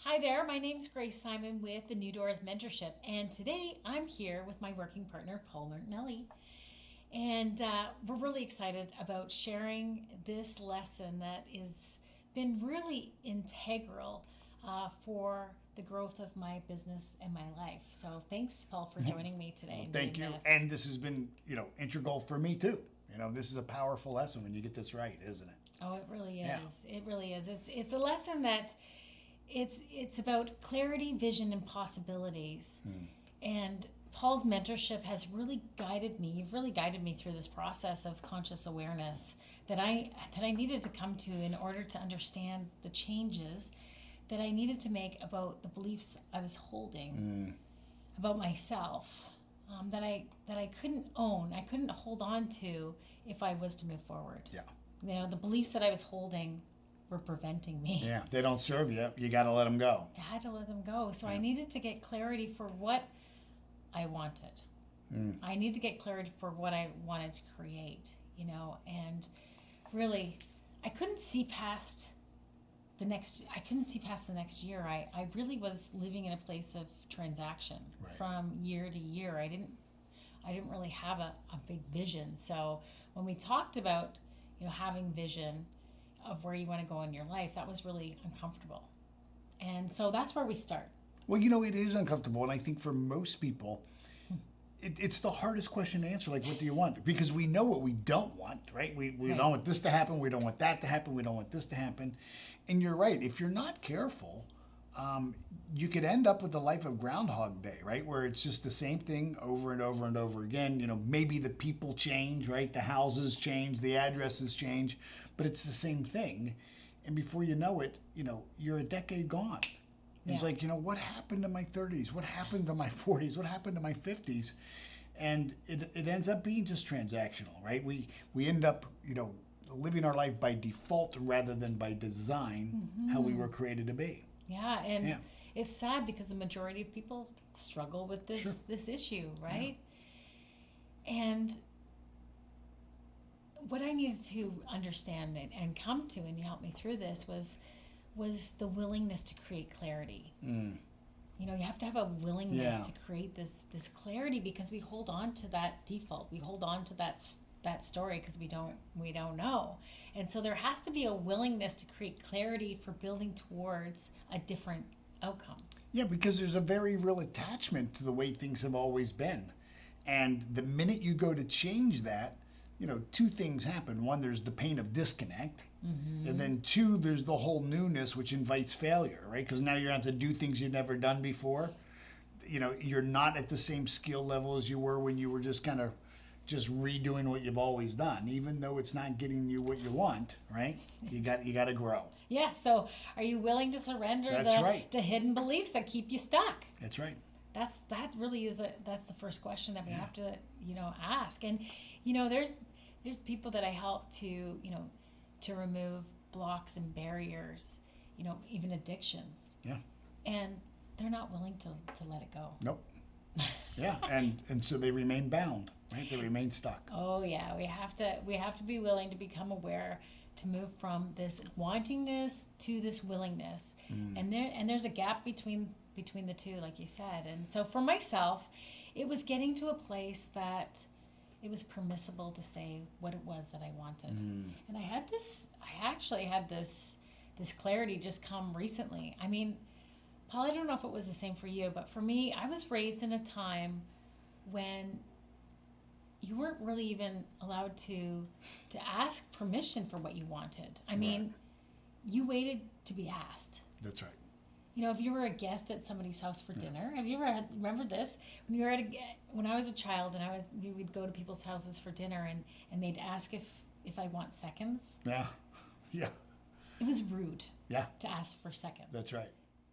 Hi there, my name's Grace Simon with the New Doors Mentorship, and today I'm here with my working partner, Paul Martinelli. And we're really excited about sharing this lesson that has been really integral for the growth of my business and my life. So thanks, Paul, for joining me today. Well, thank you. And this has been, integral for me too. This is a powerful lesson when you get this right, isn't it? Oh, it really Yeah. is. It really is. It's a lesson that it's about clarity, vision, and possibilities. And Paul's mentorship has really guided me. You've really guided me through this process of conscious awareness that I needed to come to in order to understand the changes that I needed to make about the beliefs I was holding about myself, that I couldn't own, I couldn't hold on to if I was to move forward. Yeah. The beliefs that I was holding were preventing me. Yeah. They don't serve you. You got to let them go. I had to let them go. So I needed to get clarity for what I wanted. I need to get clarity for what I wanted to create, and really I couldn't see past the next year. I really was living in a place of transaction from year to year. I didn't really have a big vision. So when we talked about, having vision of where you want to go in your life, that was really uncomfortable. And so that's where we start. Well, it is uncomfortable. And I think for most people, it's the hardest question to answer. Like, what do you want? Because we know what we don't want, right? We don't want this to happen. We don't want that to happen. We don't want this to happen. And you're right. If you're not careful, you could end up with the life of Groundhog Day, right? Where it's just the same thing over and over and over again. Maybe the people change, right? The houses change, the addresses change, but it's the same thing. And before you know it, you're a decade gone. It's like, what happened to my 30s? What happened to my 40s? What happened to my 50s? And it ends up being just transactional, right? We end up, living our life by default rather than by design, how we were created to be. Yeah, and it's sad because the majority of people struggle with this issue, right? Yeah. And what I needed to understand and come to, and you helped me through this, was the willingness to create clarity. You have to have a willingness to create this clarity, because we hold on to that default. We hold on to that story because we don't know. And so there has to be a willingness to create clarity for building towards a different outcome. Yeah, because there's a very real attachment to the way things have always been. And the minute you go to change that, two things happen. One, there's the pain of disconnect. And then two, there's the whole newness, which invites failure, right? Because now you're going to have to do things you've never done before. You're not at the same skill level as you were when you were just kind of redoing what you've always done, even though it's not getting you what you want, right? You got to grow. Yeah. So are you willing to surrender the hidden beliefs that keep you stuck? That's right. That's the first question that we have to, ask. And, there's people that I help to remove blocks and barriers, even addictions. Yeah. And they're not willing to let it go. Nope. Yeah. And so they remain bound, right? They remain stuck. Oh yeah. We have to be willing to become aware, to move from this wantingness to this willingness. And there's a gap between the two, like you said. And so for myself, it was getting to a place that it was permissible to say what it was that I wanted. And I actually had this clarity just come recently. I mean, Paul, I don't know if it was the same for you, but for me, I was raised in a time when you weren't really even allowed to ask permission for what you wanted. I mean, you waited to be asked. That's right. If you were a guest at somebody's house for dinner, have you ever remembered this? When I was a child and we would go to people's houses for dinner and they'd ask if I want seconds. Yeah. Yeah. It was rude. Yeah. To ask for seconds. That's right.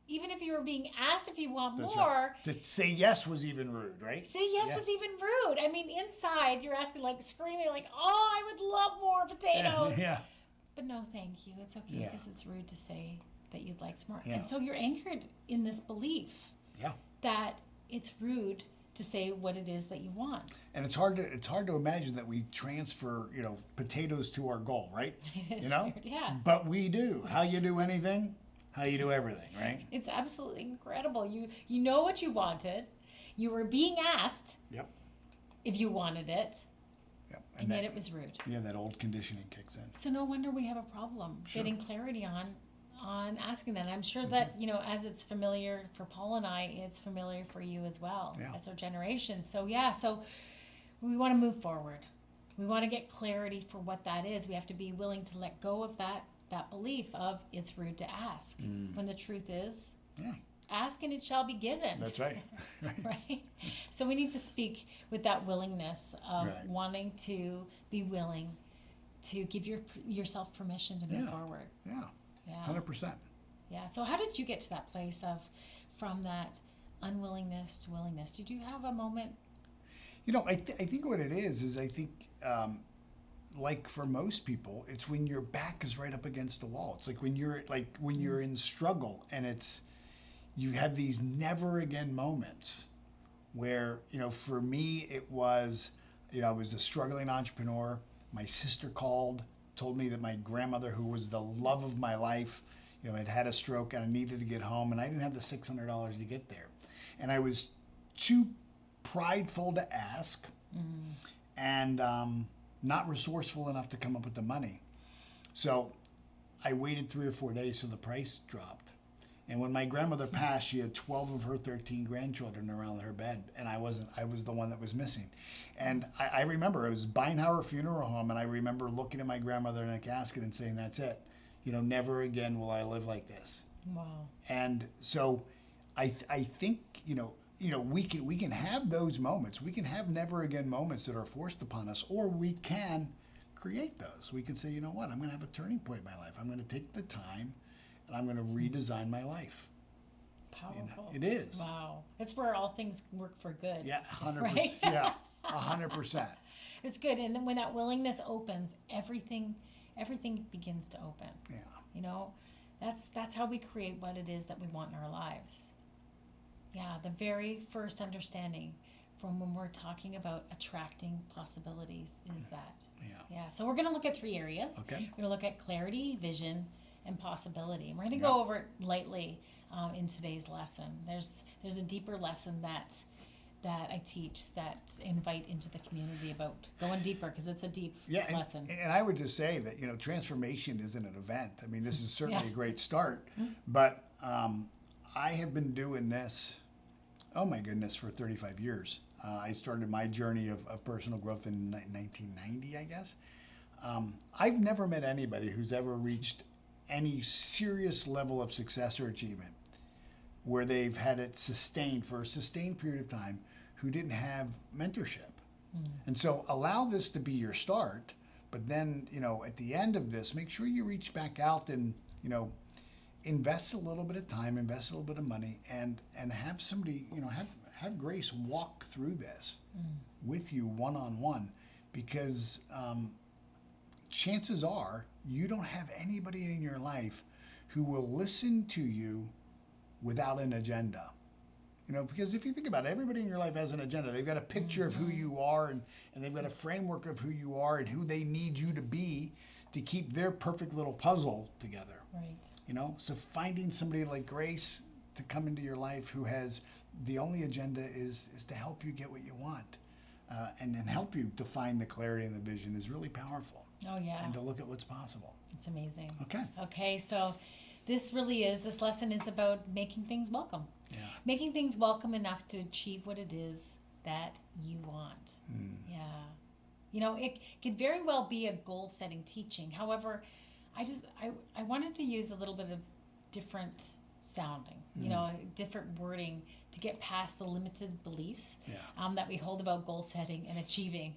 Even if you were being asked if you want That's more. Right. To say yes was even rude, right? Say yes was even rude. I mean, inside you're asking, like, screaming, like, oh, I would love more potatoes. Yeah. But no, thank you. It's okay because it's rude to say that you'd like some more. Yeah. And so you're anchored in this belief that it's rude to say what it is that you want. And it's hard to imagine that we transfer, potatoes to our goal, right? It's weird, yeah. But we do. How you do anything? how you do everything, right? It's absolutely incredible. You know what you wanted. You were being asked Yep. if you wanted it, Yep. and yet it was rude. Yeah, that old conditioning kicks in. So no wonder we have a problem getting clarity on asking that. I'm sure that, as it's familiar for Paul and I, it's familiar for you as well. Yeah. That's our generation. So so we want to move forward. We want to get clarity for what that is. We have to be willing to let go of that belief of it's rude to ask. When the truth is, ask and it shall be given. That's right. Right? So we need to speak with that willingness of wanting to be willing to give yourself permission to move forward. Yeah. Yeah. 100%. Yeah. So how did you get to that place from that unwillingness to willingness? Did you have a moment? I think what it is I think, like for most people, it's when your back is right up against the wall. It's like when you're in struggle and you have these never again moments where, for me, it was, I was a struggling entrepreneur. My sister called, told me that my grandmother, who was the love of my life, had a stroke and I needed to get home, and I didn't have the $600 to get there. And I was too prideful to ask and not resourceful enough to come up with the money. So I waited 3 or 4 days till the price dropped. And when my grandmother passed, she had 12 of her 13 grandchildren around her bed, and I was the one that was missing. And I remember it was Beinhauer Funeral Home, and I remember looking at my grandmother in a casket and saying, "That's it. Never again will I live like this." Wow. And so I think we can have those moments. We can have never again moments that are forced upon us, or we can create those. We can say, you know what, I'm going to have a turning point in my life. I'm going to take the time and I'm going to redesign my life. Powerful. It is. Wow. That's where all things work for good. Yeah, 100%. Right? Yeah, 100%. It's good. And then when that willingness opens, everything begins to open. Yeah. That's how we create what it is that we want in our lives. Yeah, the very first understanding from when we're talking about attracting possibilities is that. Yeah. So we're going to look at 3 areas. Okay. We're going to look at clarity, vision, and possibility. And we're going to go over it lightly in today's lesson. There's a deeper lesson that I teach that invite into the community about going deeper, because it's a deep lesson. And I would just say that, transformation isn't an event. I mean, this is certainly a great start, but I have been doing this, oh my goodness, for 35 years. I started my journey of personal growth in 1990, I guess. I've never met anybody who's ever reached any serious level of success or achievement where they've had it sustained for a sustained period of time who didn't have mentorship. And so allow this to be your start, but then, at the end of this, make sure you reach back out and, invest a little bit of time, invest a little bit of money, and have somebody, have Grace walk through this with you one-on-one, because chances are you don't have anybody in your life who will listen to you without an agenda. Because if you think about it, everybody in your life has an agenda. They've got a picture of who you are, and they've got a framework of who you are and who they need you to be to keep their perfect little puzzle together. Right. So finding somebody like Grace to come into your life who has the only agenda is to help you get what you want, and then help you define the clarity and the vision is really powerful. Oh, yeah. And to look at what's possible. It's amazing. Okay. So this lesson is about making things welcome. Yeah. Making things welcome enough to achieve what it is that you want. Yeah. It could very well be a goal-setting teaching. However, I wanted to use a little bit of different sounding, different wording to get past the limited beliefs that we hold about goal setting and achieving.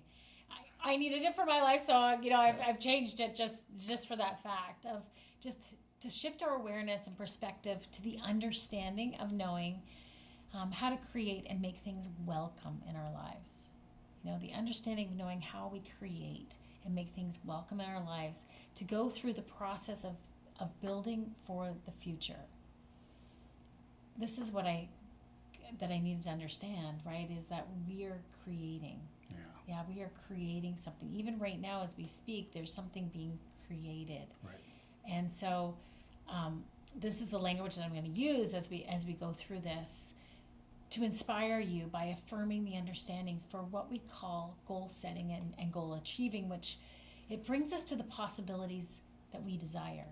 I needed it for my life, so I've changed it just for that fact of just to shift our awareness and perspective to the understanding of knowing how to create and make things welcome in our lives. The understanding of knowing how we create and make things welcome in our lives to go through the process of building for the future. This is what I needed to understand, right, is that we are creating. Yeah, we are creating something. Even right now as we speak, there's something being created. Right. And so this is the language that I'm going to use as we go through this, to inspire you by affirming the understanding for what we call goal setting and goal achieving, which it brings us to the possibilities that we desire.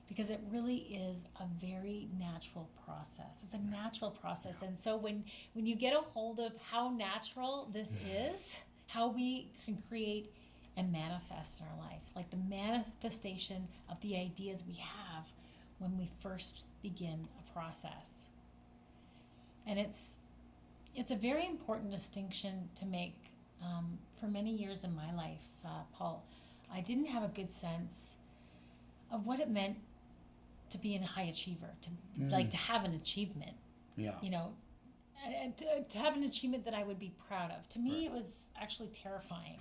Because it really is a very natural process. It's a natural process. And so when you get a hold of how natural this is, how we can create and manifest in our life, like the manifestation of the ideas we have when we first begin a process. And it's a very important distinction to make. For many years in my life, Paul, I didn't have a good sense of what it meant to be a high achiever, to have an achievement. Yeah. You know, and to have an achievement that I would be proud of. To me, It was actually terrifying.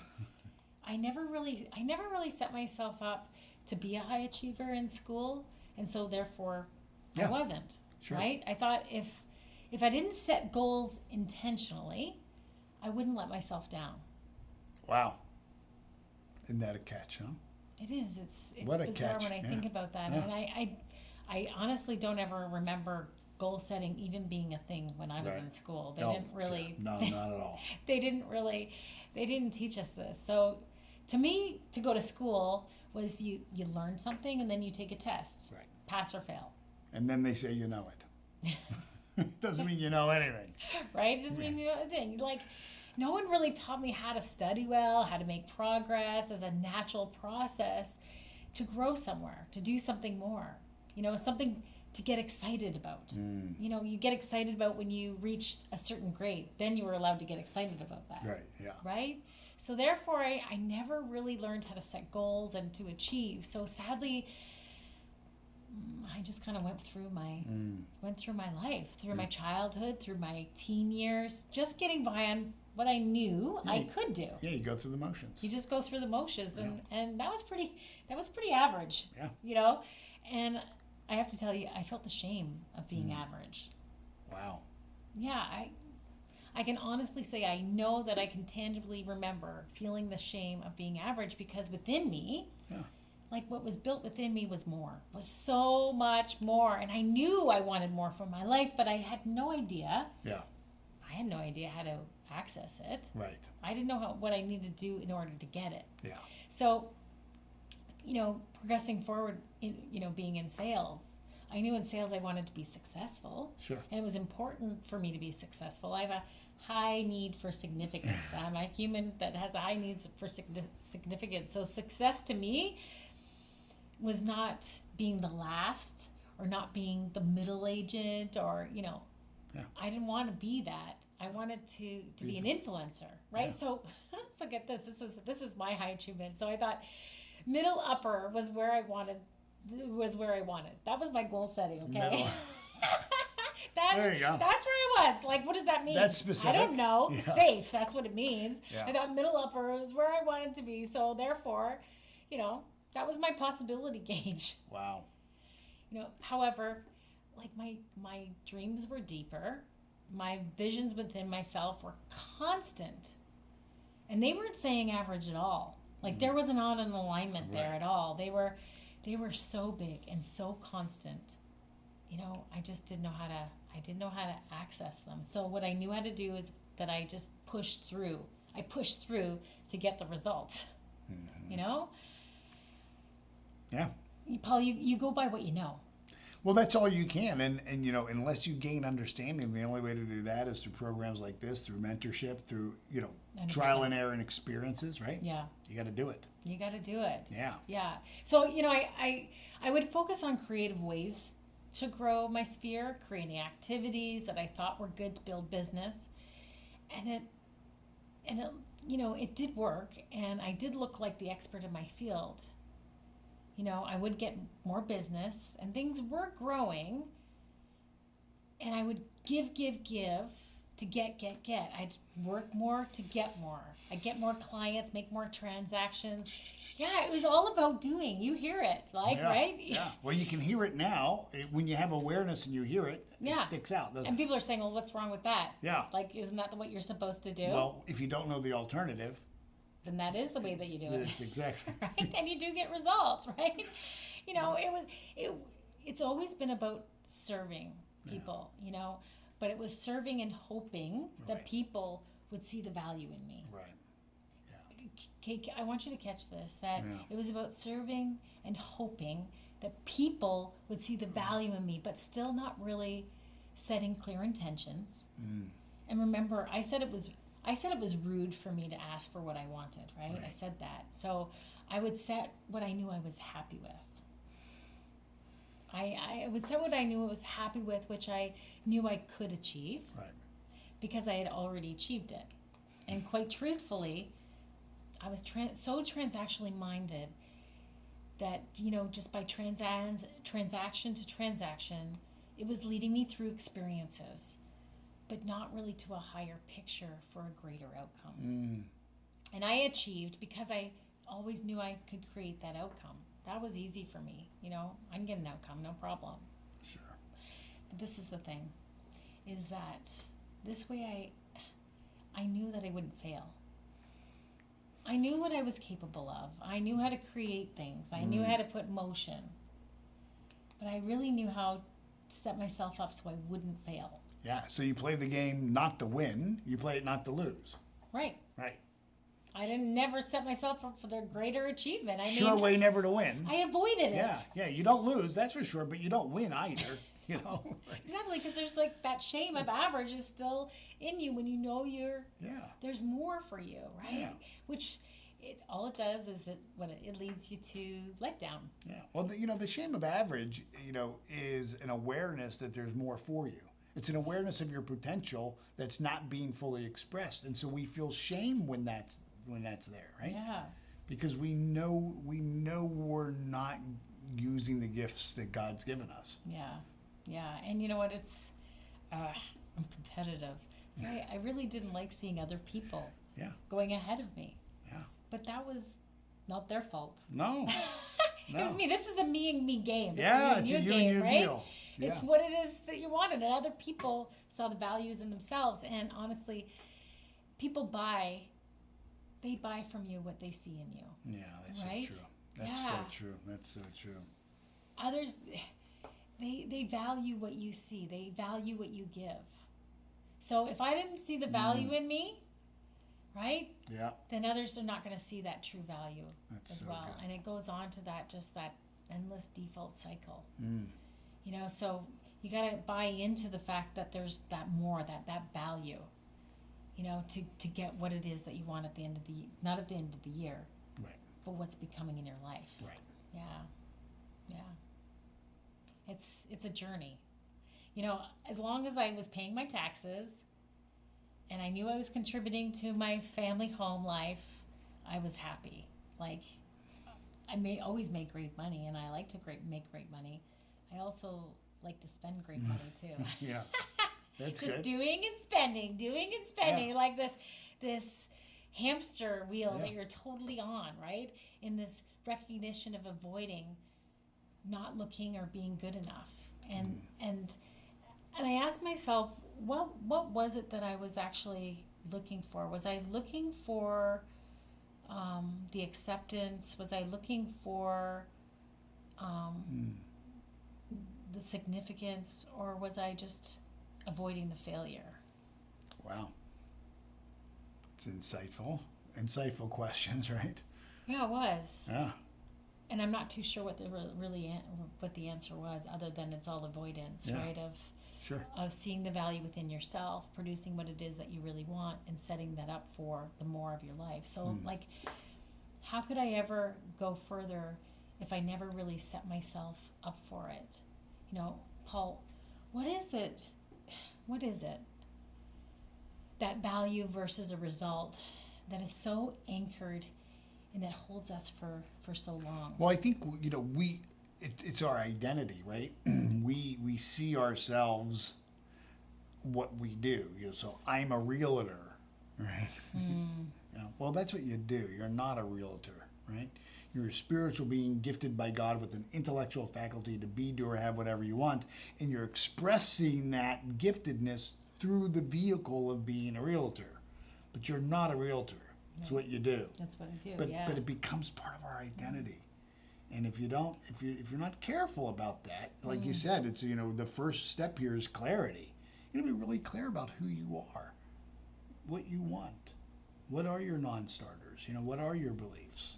I never really set myself up to be a high achiever in school, and so therefore I wasn't. Sure. Right? I thought if I didn't set goals intentionally, I wouldn't let myself down. Wow. Isn't that a catch, huh? It is. It's bizarre when I think about that. Yeah. And I honestly don't ever remember goal setting even being a thing when I was in school. They didn't really. No, not at all. They didn't teach us this. So to me, to go to school was you learn something and then you take a test. Right. Pass or fail. And then they say you know it. Doesn't mean you know anything. Right? It doesn't mean you know anything. Like, no one really taught me how to study well, how to make progress as a natural process to grow somewhere, to do something more. You know, something to get excited about. You know, you get excited about when you reach a certain grade. Then you were allowed to get excited about that. Right, yeah. Right? So therefore, I never really learned how to set goals and to achieve. So sadly, I just kind of went through my life, through my childhood, through my teen years, just getting by on what I knew I could do. Yeah, you go through the motions. You just go through the motions, and that was pretty average. Yeah. You know, and I have to tell you, I felt the shame of being average. Wow. Yeah, I can honestly say I know that I can tangibly remember feeling the shame of being average, because within me, like what was built within me was so much more. And I knew I wanted more from my life, but I had no idea. Yeah. I had no idea how to access it. Right. I didn't know what I needed to do in order to get it. Yeah. So, you know, progressing forward, being in sales, I knew in sales I wanted to be successful. Sure. And it was important for me to be successful. I have a high need for significance. I'm a human that has a high need for significance. So success to me was not being the last or not being the middle agent or, I didn't want to be that. I wanted to be an influencer, right? Yeah. So get this. This is my high achievement. So I thought middle upper was where I wanted. That was my goal setting, okay? There you go. That's where I was. Like, what does that mean? That's specific. I don't know. Yeah. Safe, that's what it means. Yeah. I thought middle upper was where I wanted to be. So therefore, that was my possibility gauge. Wow. However, like my dreams were deeper. My visions within myself were constant. And they weren't saying average at all. Like there was not an alignment there at all. They were so big and so constant. I just didn't know how to access them. So what I knew how to do is that I just pushed through. I pushed through to get the results. Mm-hmm. Yeah. Paul, you go by what you know. Well, that's all you can. And unless you gain understanding, the only way to do that is through programs like this, through mentorship, through, 100%. Trial and error and experiences, right? Yeah. You got to do it. You got to do it. Yeah. Yeah. So, I would focus on creative ways to grow my sphere, creating activities that I thought were good to build business. And it did work. And I did look like the expert in my field. I would get more business and things were growing, and I would give to get. I'd work more to get more. I'd get more clients, make more transactions. Yeah, it was all about doing. You hear it, right? Yeah. Well, you can hear it now. When you have awareness and you hear it, it sticks out, doesn't it? And people are saying, well, what's wrong with that? Yeah. Like, isn't that what you're supposed to do? Well, if you don't know the alternative, then that is the way that you do it. That's exactly right. And you do get results, right? it's always been about serving people, you know, but it was serving and hoping that people would see the value in me. Right. Okay, I want you to catch this, that it was about serving and hoping that people would see the value in me, but still not really setting clear intentions. And remember, I said it was rude for me to ask for what I wanted, right? I said that. So I would set what I knew I was happy with. I would set what I knew I was happy with, which I knew I could achieve. Right. Because I had already achieved it. And quite truthfully, I was so transactionally minded that, you know, just by transaction to transaction, it was leading me through experiences, but not really to a higher picture for a greater outcome. And I achieved because I always knew I could create that outcome. That was easy for me. You know, I can get an outcome, no problem. Sure. But this is the thing, is that this way I knew that I wouldn't fail. I knew what I was capable of. I knew how to create things. I knew how to put motion. But I really knew how to set myself up so I wouldn't fail. Yeah, so you play the game not to win, you play it not to lose. Right. Right. I didn't never set myself up for the greater achievement. Sure way never to win. I avoided it. Yeah, you don't lose, that's for sure, but you don't win either, you know. Exactly, because there's like that shame of average is still in you when you know there's more for you, right? Yeah. Which all it does is it leads you to let down. Yeah. Well, the shame of average, is an awareness that there's more for you. It's an awareness of your potential that's not being fully expressed, and so we feel shame when that's there, right? Yeah. Because we know we're not using the gifts that God's given us. Yeah, and you know what? I'm competitive, so I really didn't like seeing other people going ahead of me. Yeah. But that was not their fault. No. It was me. This is a me and me game. It's a you and you right? deal. Yeah. It's what it is that you wanted, and other people saw the values in themselves. And honestly, people buy from you what they see in you. Yeah, that's right? so true. That's so true. Others, they value what you see. They value what you give. So if I didn't see the value in me, right? Yeah. Then others are not going to see that true value as well. Good. And it goes on to that endless default cycle. So you got to buy into the fact that there's that more, that value, to get what it is that you want at the end of not at the end of the year, right? But what's becoming in your life. Right. Yeah. It's a journey. As long as I was paying my taxes and I knew I was contributing to my family home life, I was happy. Like, I always made great money, and I like to make great money. I also like to spend great money too. Yeah, that's just good. doing and spending, like this hamster wheel that you're totally on, right? In this recognition of avoiding not looking or being good enough, and I asked myself, what was it that I was actually looking for? Was I looking for the acceptance? Was I looking for the significance, or was I just avoiding the failure? Wow. It's insightful questions, right? Yeah, it was. Yeah. And I'm not too sure what the answer was, other than it's all avoidance, right? Of seeing the value within yourself, producing what it is that you really want, and setting that up for the more of your life. So, how could I ever go further if I never really set myself up for it? Paul, what is it? That value versus a result that is so anchored and that holds us for so long? Well, I think, it's our identity, right? we see ourselves what we do. So I'm a realtor, right? Well, that's what you do. You're not a realtor, right? You're a spiritual being gifted by God with an intellectual faculty to be, do, or have whatever you want, and you're expressing that giftedness through the vehicle of being a realtor. But you're not a realtor. It's what you do. That's what I do. But it becomes part of our identity. And if you don't, if you're not careful about that, like you said, it's, you know, the first step here is clarity. You gotta be really clear about who you are, what you want, what are your non-starters, you know, what are your beliefs.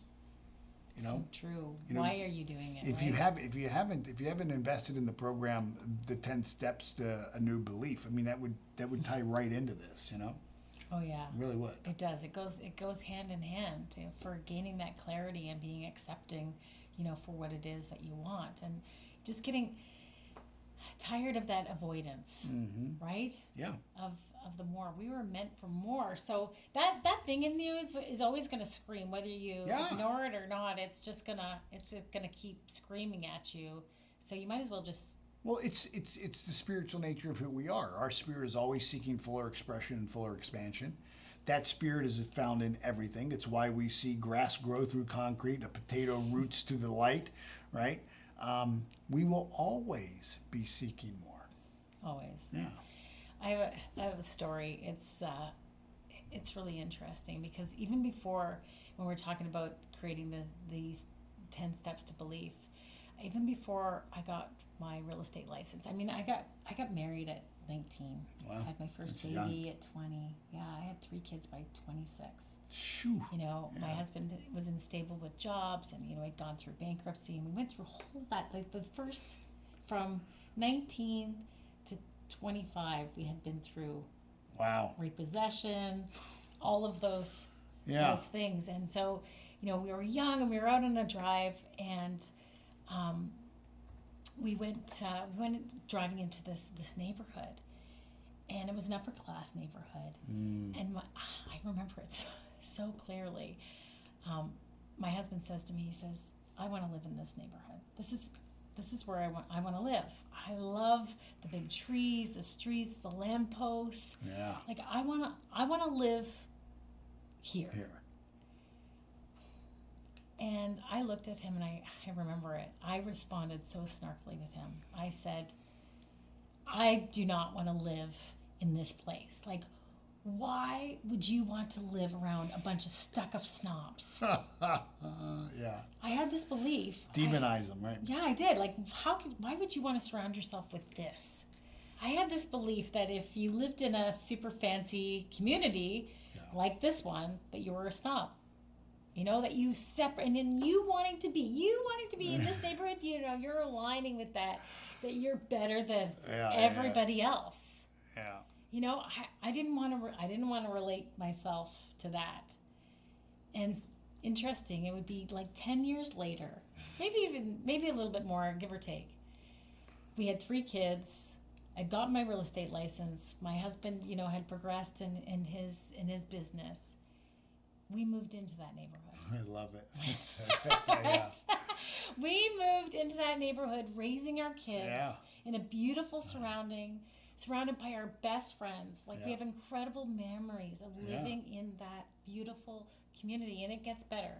You know, so true. You know, why are you doing it? if right? you haven't invested in the program, the 10 steps to a new belief, I mean, that would tie right into this, you know. Oh yeah, It really would. it does. It goes hand in hand for gaining that clarity and being accepting, you know, for what it is that you want, and just getting tired of that avoidance, right? Yeah. Of the more. We were meant for more. So that thing in you is always going to scream, whether you ignore it or not. It's just gonna keep screaming at you. So you might as well just. Well, it's the spiritual nature of who we are. Our spirit is always seeking fuller expression and fuller expansion. That spirit is found in everything. It's why we see grass grow through concrete, a potato roots to the light, right? We will always be seeking more. Always. Yeah. I have a story. It's really interesting because even before, when we're talking about creating these 10 steps to belief, even before I got my real estate license, I mean, I got married at 19. Wow. I had my first That's baby young. at 20. Yeah, I had 3 kids by 26. Shoo. You know, my husband was unstable with jobs, and, you know, I'd gone through bankruptcy, and we went through all that. Like the first, from 19 to 25, we had been through Wow. repossession, all of those things. And so, you know, we were young and we were out on a drive, and we went driving into this neighborhood, and it was an upper class neighborhood. And I remember it so clearly. My husband says to me, he says, "I want to live in this neighborhood. This is where I want to live. I love the big trees, the streets, the lampposts. Yeah. Like I want to live here." And I looked at him, and I remember it. I responded so snarkily with him. I said, "I do not want to live in this place. Like, why would you want to live around a bunch of stuck-up snobs?" Yeah. I had this belief. Demonize them, right? Yeah, I did. Like, why would you want to surround yourself with this? I had this belief that if you lived in a super fancy community like this one, that you were a snob. You know, that you separate, and then you wanting to be in this neighborhood, you know, you're aligning with that you're better than everybody else. Yeah. You know, I didn't want to relate myself to that. And interesting, it would be like 10 years later, maybe a little bit more, give or take. We had 3 kids. I'd gotten my real estate license. My husband, you know, had progressed in his business. We moved into that neighborhood. I love it. Yeah. We moved into that neighborhood, raising our kids in a beautiful surrounded by our best friends. Like we have incredible memories of living in that beautiful community, and it gets better.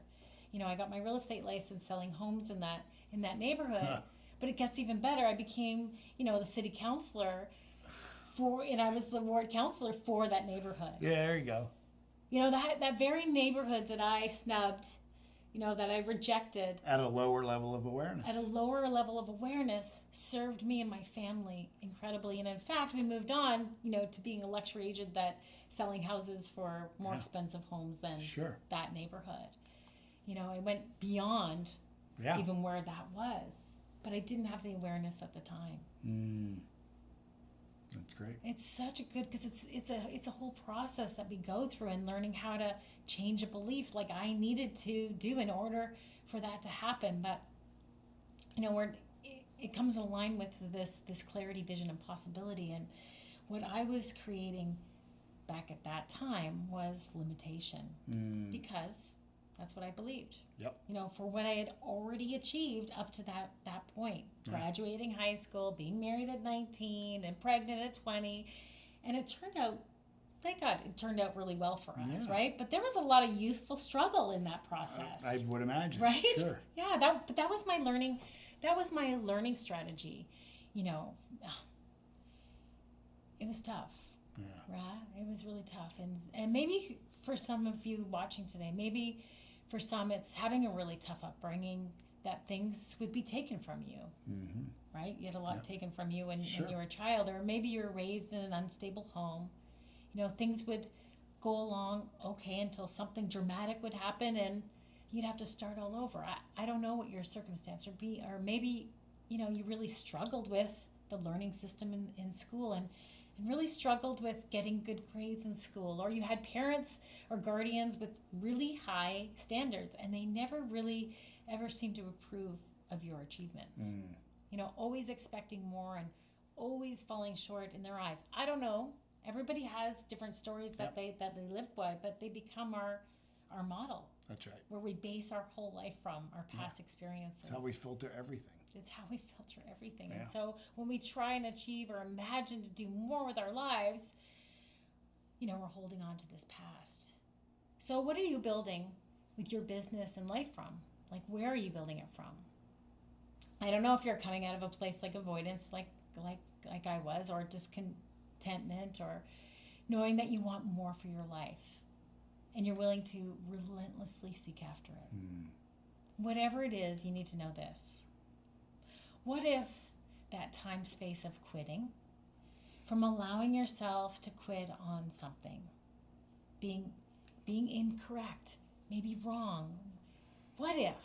You know, I got my real estate license selling homes in that neighborhood, but it gets even better. I became, you know, the city councilor and I was the ward councilor for that neighborhood. Yeah, there you go. You know, that very neighborhood that I snubbed, you know, that I rejected. At a lower level of awareness. At a lower level of awareness served me and my family incredibly. And in fact, we moved on, you know, to being a luxury agent that selling houses for more expensive homes than that neighborhood. You know, I went beyond even where that was. But I didn't have the awareness at the time. That's great. It's such a good, because it's a whole process that we go through in learning how to change a belief, like I needed to do in order for that to happen. But you know, it comes aligned with this clarity, vision, and possibility. And what I was creating back at that time was limitation, because that's what I believed. Yep. You know, for what I had already achieved up to that point, graduating high school, being married at 19 and pregnant at 20. And it turned out, thank God, it turned out really well for us, right? But there was a lot of youthful struggle in that process. I would imagine. Right? Sure. Yeah, that was my learning strategy. You know, it was tough. Yeah. Right? It was really tough. And maybe for some of you watching today, maybe for some, it's having a really tough upbringing, that things would be taken from you, right? You had a lot taken from you when Sure. you were a child, or maybe you were raised in an unstable home. You know, things would go along okay until something dramatic would happen and you'd have to start all over. I don't know what your circumstance would be, or maybe, you know, you really struggled with the learning system in school and really struggled with getting good grades in school, or you had parents or guardians with really high standards and they never really ever seemed to approve of your achievements. You know, always expecting more and always falling short in their eyes. I don't know. Everybody has different stories that they live by, but they become our model. That's right. Where we base our whole life from, our past experiences. It's how we filter everything. It's how we filter everything. Yeah. And so when we try and achieve or imagine to do more with our lives, you know, we're holding on to this past. So what are you building with your business and life from? Like, where are you building it from? I don't know if you're coming out of a place like avoidance, like I was, or discontentment, or knowing that you want more for your life and you're willing to relentlessly seek after it. Whatever it is, you need to know this. What if that time space of quitting, from allowing yourself to quit on something, being incorrect, maybe wrong, what if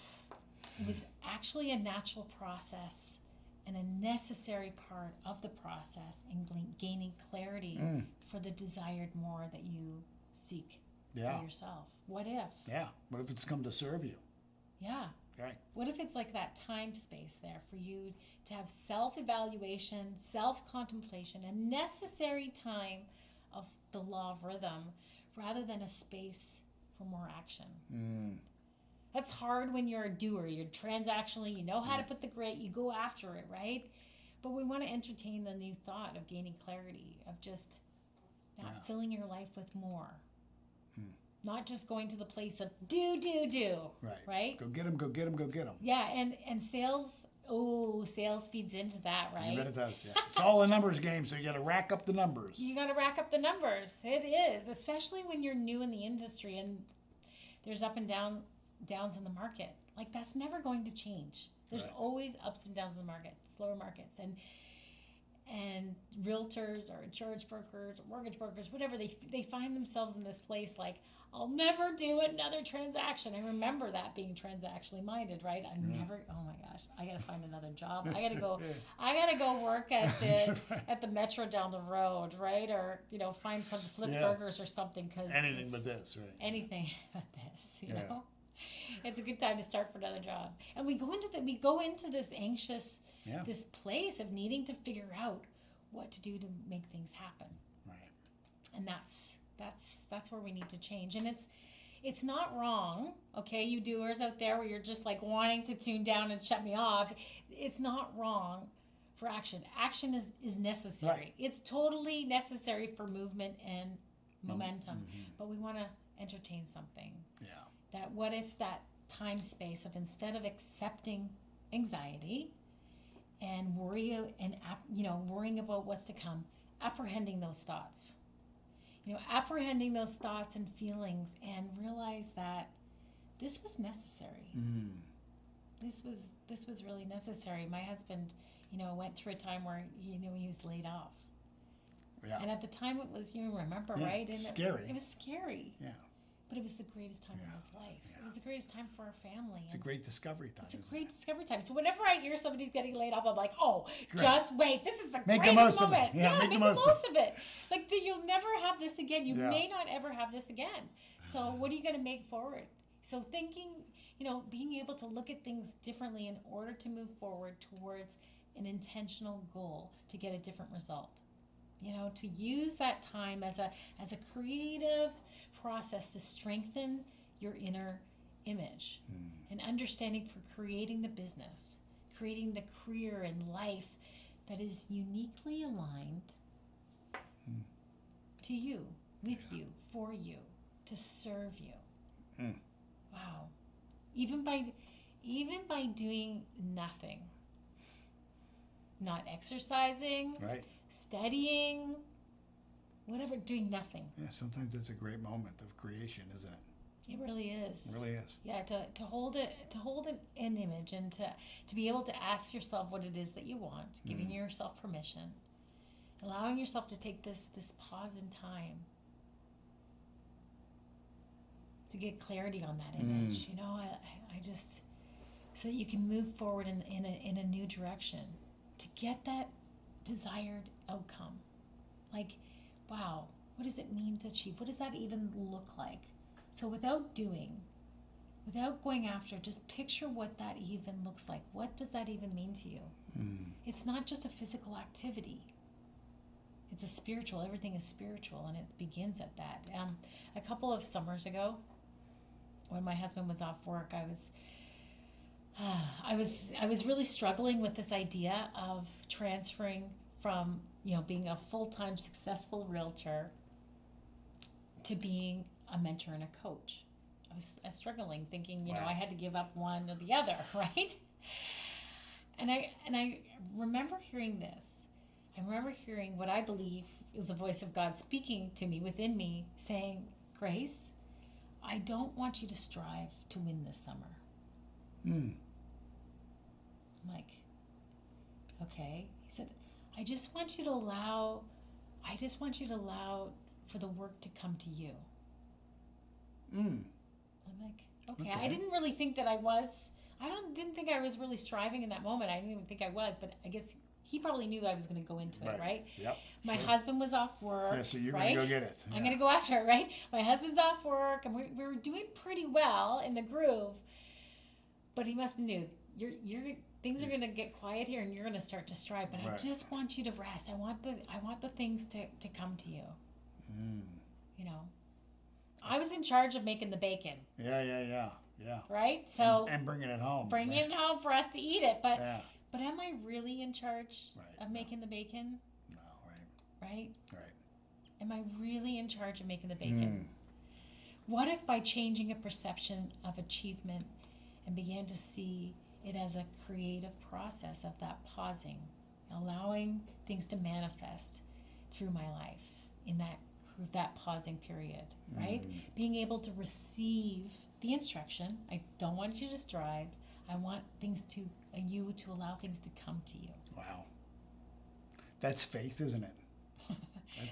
it was actually a natural process and a necessary part of the process in gaining clarity for the desired more that you seek for yourself? What if? Yeah. What if it's come to serve you? Yeah. Right. What if it's like that time space there for you to have self-evaluation, self-contemplation, a necessary time of the law of rhythm rather than a space for more action? That's hard when you're a doer. You're transactionally, you know how to put the grit, you go after it, right? But we want to entertain the new thought of gaining clarity, of just not filling your life with more. Not just going to the place of do. Right? Go get them, go get them, go get them. Yeah, and sales feeds into that, right? You bet it does, yeah. It's all a numbers game, so you got to rack up the numbers. You got to rack up the numbers. It is, especially when you're new in the industry and there's up and downs in the market. Like, that's never going to change. There's always ups and downs in the market, slower markets. And realtors or insurance brokers or mortgage brokers, whatever, they find themselves in this place like, I'll never do another transaction. I remember that, being transactionally minded, right? Never, oh my gosh, I gotta find another job. I gotta go work at the Metro down the road, right? Or, you know, find some flip burgers or something, because anything but this, right? Anything but this, you know? It's a good time to start for another job. And we go into this anxious, this place of needing to figure out what to do to make things happen. Right. And that's where we need to change. And it's not wrong, okay, you doers out there where you're just like wanting to tune down and shut me off. It's not wrong for action. Action is necessary. Right. It's totally necessary for movement and momentum. But we want to entertain something. Yeah. That what if that time space of, instead of accepting anxiety and worrying about what's to come, apprehending those thoughts. Apprehending those thoughts and feelings, and realize that this was necessary. This was really necessary. My husband, went through a time where he was laid off. Yeah. And at the time it was, remember, right? And scary. It was scary. Yeah. But it was the greatest time of his life. Yeah. It was the greatest time for our family. It's a great discovery time. It's a great discovery time. So whenever I hear somebody's getting laid off, I'm like, oh, just wait. This is the greatest moment. Make the most of it. Like, you'll never have this again. You may not ever have this again. So what are you going to make forward? So thinking, being able to look at things differently in order to move forward towards an intentional goal to get a different result. To use that time as a creative process to strengthen your inner image and understanding for creating the business, creating the career and life that is uniquely aligned to you, with you, for you, to serve you. Wow. Even by doing nothing, not exercising, right, studying, whatever, doing nothing. Yeah, sometimes it's a great moment of creation, isn't it? It really is. It really is. Yeah, to hold an image, and to be able to ask yourself what it is that you want, giving yourself permission, allowing yourself to take this pause in time to get clarity on that image. You know, I just, so that you can move forward in a new direction to get that desired outcome. Like, wow, what does it mean to achieve? What does that even look like? So without going after, just picture what that even looks like. What does that even mean to you? It's not just a physical activity. It's a spiritual. Everything is spiritual, and it begins at that. A couple of summers ago, when my husband was off work, I was really struggling with this idea of transferring from, being a full-time successful realtor to being a mentor and a coach. I was struggling, thinking, Wow. I had to give up one or the other, right? And I remember hearing this. I remember hearing what I believe is the voice of God speaking to me, within me, saying, Grace, I don't want you to strive to win this summer. I'm like, okay. He said, I just want you to allow for the work to come to you. I'm like, okay. I didn't really think that I was. Didn't think I was really striving in that moment. I didn't even think I was, but I guess he probably knew I was going to go into it, right? Yep. My husband was off work. Yeah, so you're right? going to go get it. I'm going to go after it, right? My husband's off work, and we were doing pretty well in the groove. But he must have knew things are going to get quiet here, and you're going to start to strive. But I just want you to rest. I want the things to come to you. I was in charge of making the bacon. Yeah. Right? So and bringing it home. Bringing it home for us to eat it. But am I really in charge of making the bacon? No, Right? Right. Am I really in charge of making the bacon? What if by changing a perception of achievement and began to see it as a creative process of that pausing, allowing things to manifest through my life in that pausing period, right? Being able to receive the instruction. I don't want you to strive. I want you to allow things to come to you. Wow. That's faith, isn't it?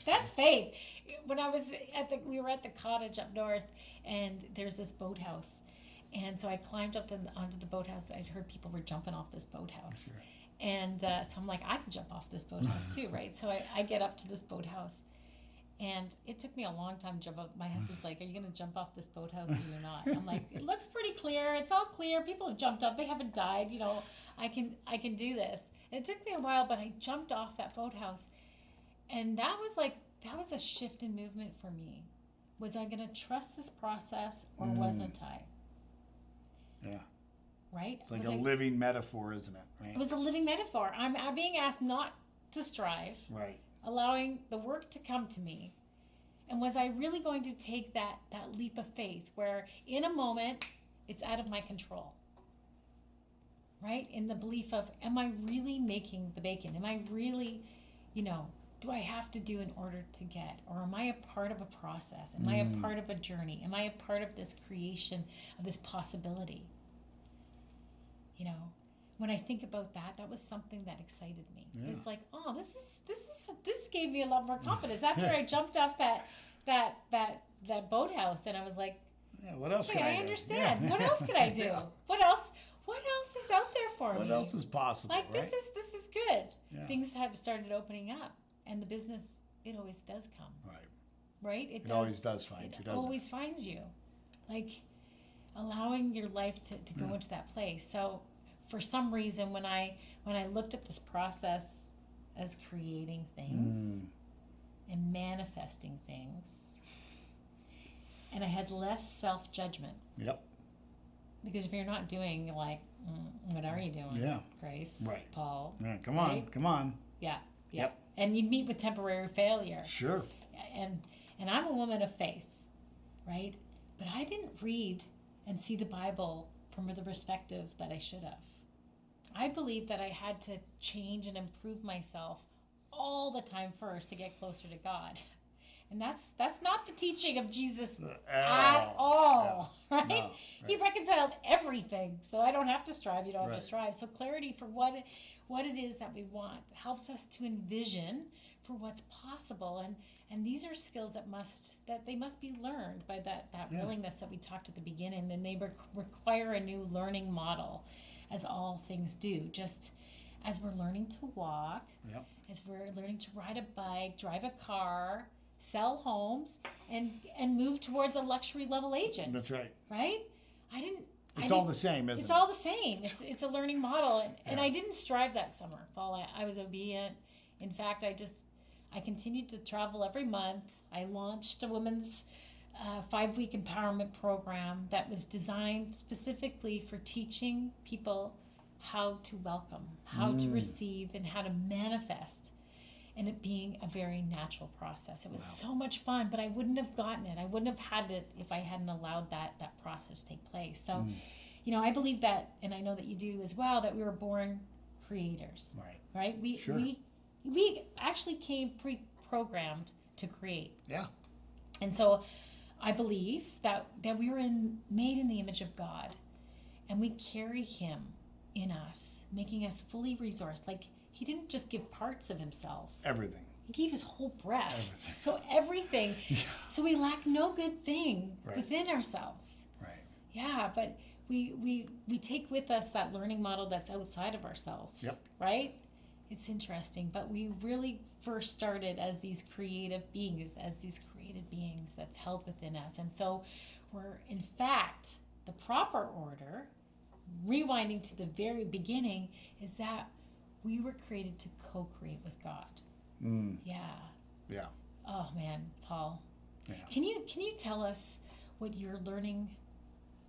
That's faith. When I was we were at the cottage up north, and there's this boathouse. And so I climbed up onto the boathouse. I'd heard people were jumping off this boathouse. Sure. And so I'm like, I can jump off this boathouse too, right? So I get up to this boathouse. And it took me a long time to jump up. My husband's like, are you going to jump off this boathouse or you're not? I'm like, it looks pretty clear. It's all clear. People have jumped up. They haven't died. I can do this. And it took me a while, but I jumped off that boathouse. And that was a shift in movement for me. Was I going to trust this process or wasn't I? Yeah. Right? It's like a living metaphor, isn't it? Right? It was a living metaphor. I'm being asked not to strive. Right. Allowing the work to come to me. And was I really going to take that leap of faith where in a moment it's out of my control? Right? In the belief of, am I really making the bacon? Am I really, do I have to do in order to get? Or am I a part of a process? Am I a part of a journey? Am I a part of this creation, of this possibility? When I think about that was something that excited me. Yeah. It's like, oh, this gave me a lot more confidence after I jumped off that boathouse, and I was like, yeah, what else can I do? I understand. Yeah. What else can I do? What else is out there for me? What else is possible? Like, right? this is good. Yeah. Things have started opening up, and the business, it always does come. Right? It always does find you, doesn't it? Always finds you. Like, allowing your life to go into that place. So for some reason, when I looked at this process as creating things and manifesting things, and I had less self-judgment. Yep. Because if you're not doing, like, what are you doing? Yeah. Grace. Right. Paul. Yeah, come on. Yeah. Yep. And you'd meet with temporary failure. Sure. And I'm a woman of faith, right? But I didn't read and see the Bible from the perspective that I should have. I believed that I had to change and improve myself all the time first to get closer to God. And that's not the teaching of Jesus At at all, Yeah. right? No, He right. reconciled everything, so I don't have to strive. You don't have Right. to strive. So clarity for what it is that we want helps us to envision for what's possible, and these are skills that must be learned by that Yeah. willingness that we talked at the beginning. And they require a new learning model, as all things do. Just as we're learning to walk, Yep. as we're learning to ride a bike, drive a car, sell homes, and move towards a luxury level agent. That's right. Right? It's all the same, isn't It's it? all the same. It's a learning model, and Yeah. I didn't strive that summer, Paul. I was obedient. In fact, I continued to travel every month. I launched a women's 5-week empowerment program that was designed specifically for teaching people how to welcome, how to receive, and how to manifest, and it being a very natural process. It was so much fun, but I wouldn't have gotten it. I wouldn't have had it if I hadn't allowed that process take place. So, I believe that, and I know that you do as well, that we were born creators, right? Sure. We actually came pre-programmed to create. Yeah. And so I believe that we were made in the image of God, and we carry him in us, making us fully resourced. Like, he didn't just give parts of himself. Everything. He gave his whole breath. Everything. So everything. Yeah. So we lack no good thing Right. within ourselves. Right. Yeah, but we take with us that learning model that's outside of ourselves. Yep. Right? It's interesting, but we really first started as these creative beings, that's held within us. And so we're, in fact, the proper order, rewinding to the very beginning, is that we were created to co-create with God. Yeah. Yeah. Oh man, Paul. Yeah. Can you tell us what your learning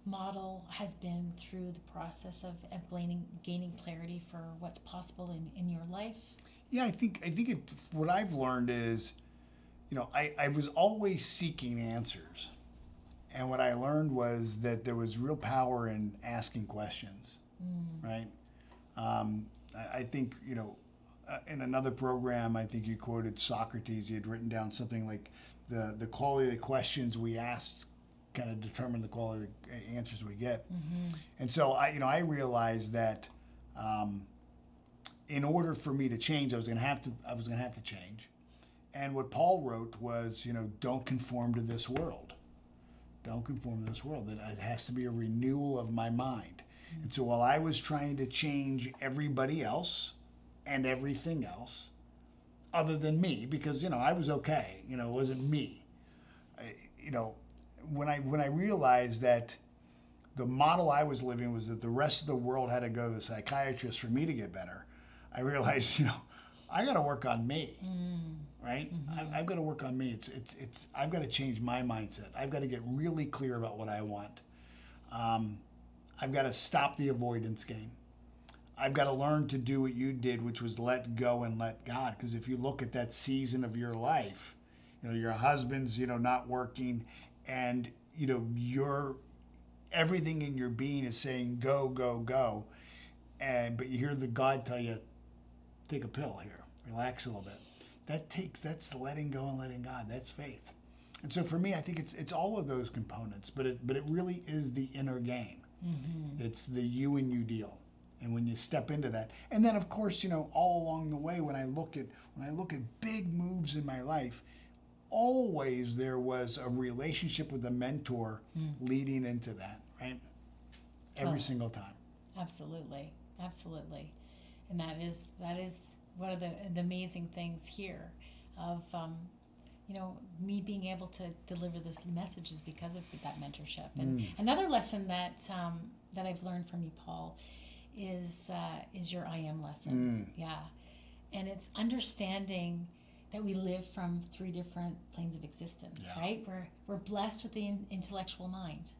model has been through the process of gaining clarity for what's possible in your life? Yeah, I think what I've learned is, I was always seeking answers. And what I learned was that there was real power in asking questions, right? I think, in another program, I think you quoted Socrates. He had written down something like the quality of the questions we ask kind of determine the quality of the answers we get. And so I realized that in order for me to change, I was going to have to change. And what Paul wrote was, don't conform to this world. Don't conform to this world. That it has to be a renewal of my mind. And so while I was trying to change everybody else and everything else, other than me, because I was okay, it wasn't me. When I realized that the model I was living was that the rest of the world had to go to the psychiatrist for me to get better, I realized, I got to work on me, right? I've got to work on me. It's I've got to change my mindset. I've got to get really clear about what I want. I've got to stop the avoidance game. I've got to learn to do what you did, which was let go and let God. Because if you look at that season of your life, your husband's, not working, and, your everything in your being is saying, go, go, go. But you hear the God tell you, take a pill here, relax a little bit. That's letting go and letting God. That's faith. And so for me, I think it's all of those components, but it really is the inner game. It's the you and you deal. And when you step into that, and then of course, all along the way, when I look at big moves in my life, always there was a relationship with a mentor leading into that, right? Every single time. Absolutely. And that is one of the amazing things here of me being able to deliver this message is because of that mentorship. And another lesson that I've learned from you, Paul, is your I am lesson. Yeah. And it's understanding that we live from 3 different planes of existence, right? We're blessed with the intellectual mind,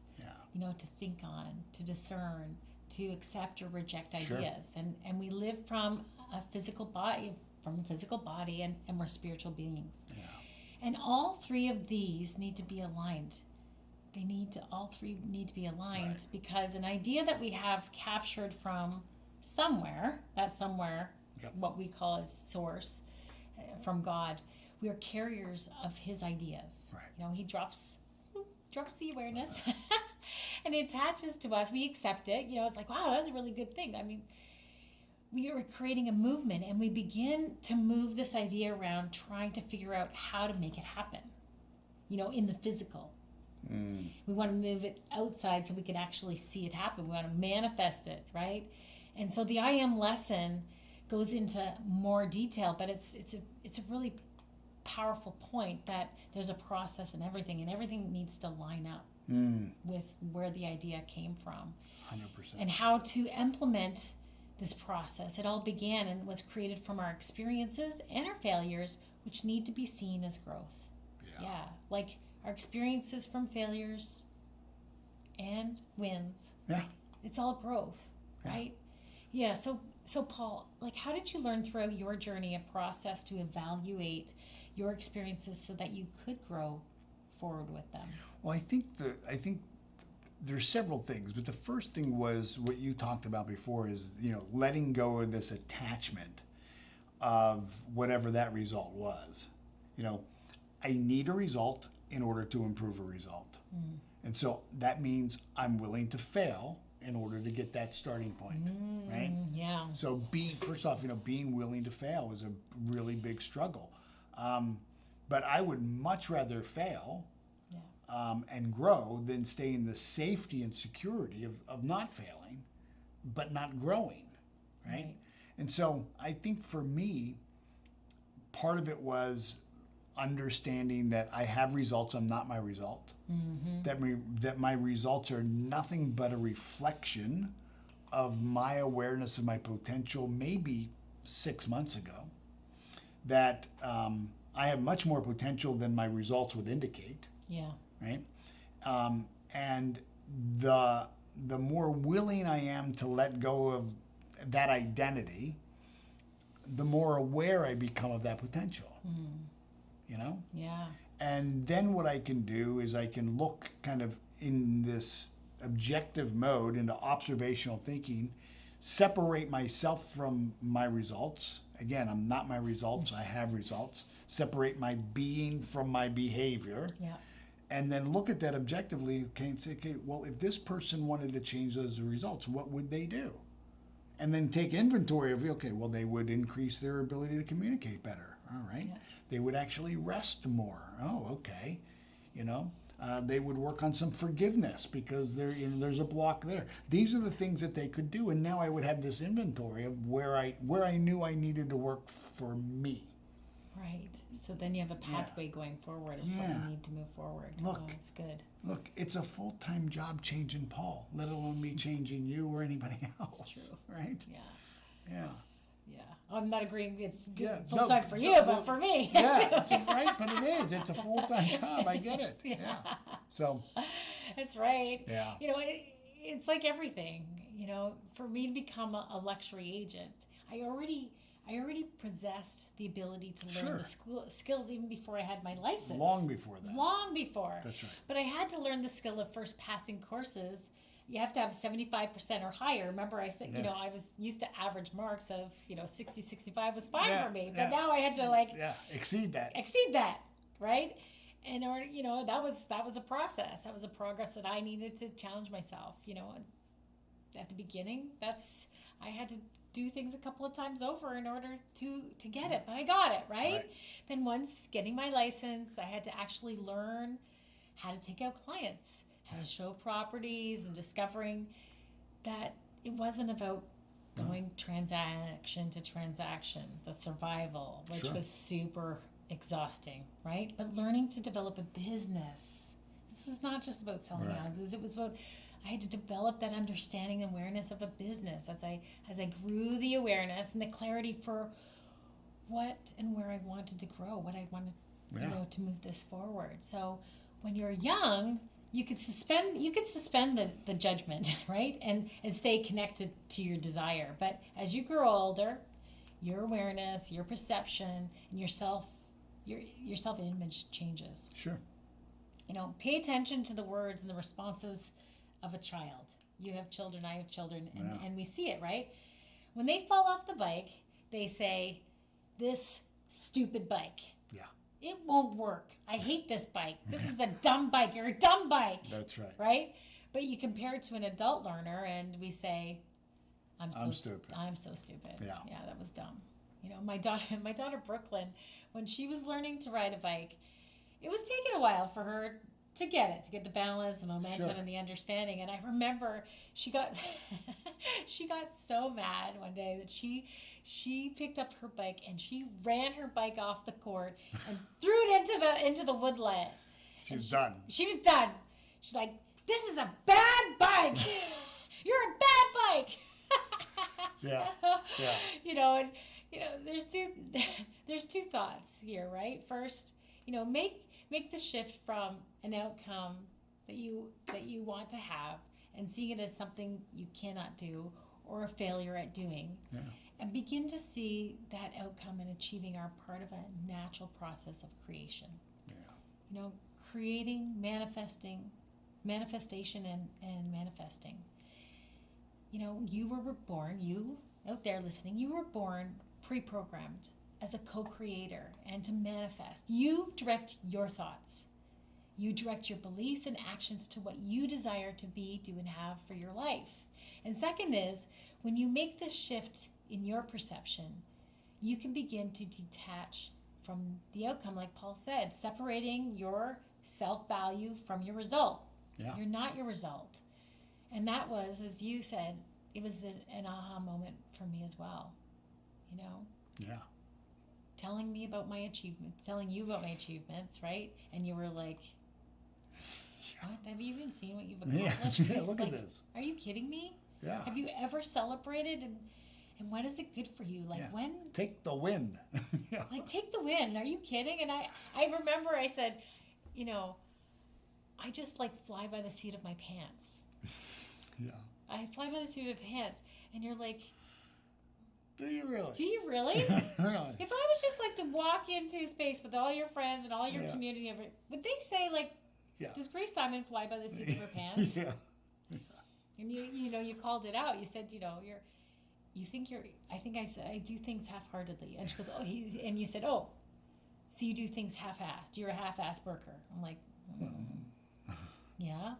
to think on, to discern, to accept or reject ideas. And we live from a physical body, and we're spiritual beings. Yeah. And all 3 of these need to be aligned. All 3 need to be aligned, Right. because an idea that we have captured from somewhere, Yep. what we call as source, from God, we are carriers of his ideas. Right. You know, he drops the awareness and it attaches to us. We accept it. You know, it's like, wow, that's a really good thing. I mean, we are creating a movement, and we begin to move this idea around, trying to figure out how to make it happen, you know, in the physical. We want to move it outside so we can actually see it happen. We want to manifest it, right? And so the I am lesson goes into more detail, but it's a really powerful point that there's a process and everything needs to line up with where the idea came from. 100%. And how to implement this process. It all began and was created from our experiences and our failures, which need to be seen as growth. Yeah. Like our experiences from failures and wins. Yeah. It's all growth, right? Yeah. So Paul, like, how did you learn throughout your journey a process to evaluate your experiences so that you could grow forward with them? Well, I think there's several things, but the first thing was what you talked about before is, you know, letting go of this attachment of whatever that result was. You know, I need a result in order to improve a result. And so that means I'm willing to fail in order to get that starting point, right? Yeah. So first off, you know, being willing to fail is a really big struggle. But I would much rather fail and grow than stay in the safety and security of not failing, but not growing, right? And so I think for me, part of it was understanding that I have results, I'm not my result. That my results are nothing but a reflection of my awareness of my potential maybe 6 months ago. That I have much more potential than my results would indicate. Yeah. Right? And the more willing I am to let go of that identity, the more aware I become of that potential. You know? Yeah. And then what I can do is I can look kind of in this objective mode, into observational thinking, separate myself from my results. Again, I'm not my results, I have results. Separate my being from my behavior. Yeah. And then look at that objectively and say, okay, well, if this person wanted to change those results, what would they do? And then take inventory of, okay, well, they would increase their ability to communicate better. All right. Yeah. They would actually rest more. Oh, okay. You know, they would work on some forgiveness because there's a block there. These are the things that they could do. And now I would have this inventory of where I knew I needed to work for me. Right. So then you have a pathway going forward of what you need to move forward. Look, it's good. Look, it's a full-time job changing Paul, let alone me changing you or anybody else. That's true. Right? Yeah. Yeah. Yeah. I'm not agreeing it's Yeah, full time for you, but for me. Yeah, right, but it is. It's a full-time job. I get it. Yeah. So. That's right. Yeah. You know, it's like everything. You know, for me to become a luxury agent, I already possessed the ability to learn the skills even before I had my license. Long before that. Long before. That's right. But I had to learn the skill of first passing courses. You have to have 75% or higher. Remember I said, you know, I was used to average marks of, 60, 65 was fine for me. But now I had to exceed that. Exceed that, right? And that was a process. That was a progress that I needed to challenge myself. At the beginning, I had to do things a couple of times over in order to get it, but I got it, right? Then once getting my license, I had to actually learn how to take out clients, how to show properties, and discovering that it wasn't about going transaction to transaction, the survival, which was super exhausting, right? But learning to develop a business. This was not just about selling houses. It was about, I had to develop that understanding and awareness of a business as I grew the awareness and the clarity for what and where I wanted to grow, what I wanted to move this forward. So when you're young, you could suspend the judgment, right? And stay connected to your desire. But as you grow older, your awareness, your perception, and your self-image changes. Sure. Pay attention to the words and the responses of a child. You have children, I have children, and we see it, right? When they fall off the bike, they say, "This stupid bike." Yeah. it won't work. I hate this bike. This is a dumb bike. You're a dumb bike. That's right. Right? But you compare it to an adult learner and we say, I'm stupid. I'm so stupid. Yeah. Yeah, that was dumb. You know, my daughter Brooklyn, when she was learning to ride a bike, it was taking a while for her to get the balance, the momentum, Sure. and the understanding. And I remember she got she got so mad one day that she picked up her bike and she ran her bike off the court and threw it into the woodland. She was done. She was done. She's like, "This is a bad bike. You're a bad bike." Yeah. Yeah. You know, and you know, there's two thoughts here, right? First, you know, make the shift from an outcome that you want to have and seeing it as something you cannot do or a failure at doing. Yeah. And begin to see that outcome and achieving are part of a natural process of creation. Yeah. You know, creating, manifestation and manifesting. You know, you were born, you out there listening, you were born pre-programmed as a co-creator and to manifest. You direct your thoughts. You direct your beliefs and actions to what you desire to be, do, and have for your life. And second is, when you make this shift in your perception, you can begin to detach from the outcome, like Paul said, separating your self-value from your result. Yeah. You're not your result. And that was, as you said, it was an aha moment for me as well. You know? Yeah. Telling you about my achievements, right? And you were like, what? Have you even seen what you've accomplished? Yeah, look at this. Are you kidding me? Yeah. Have you ever celebrated and when is it good for you? Like when? Take the win. Yeah. Like take the win. Are you kidding? And I remember I said, you know, I just like fly by the seat of my pants. Yeah. I fly by the seat of my pants. And you're like, Do you really? do you really? Really? If I was just like to walk into space with all your friends and all your Yeah. community, would they say like, Yeah. does Grace Simon fly by the seat of her pants? Yeah. And you know, you called it out. You said, you know, I think I said, I do things half-heartedly. And she goes, and you said, oh, so you do things half-assed. You're a half-assed worker. I'm like, yeah.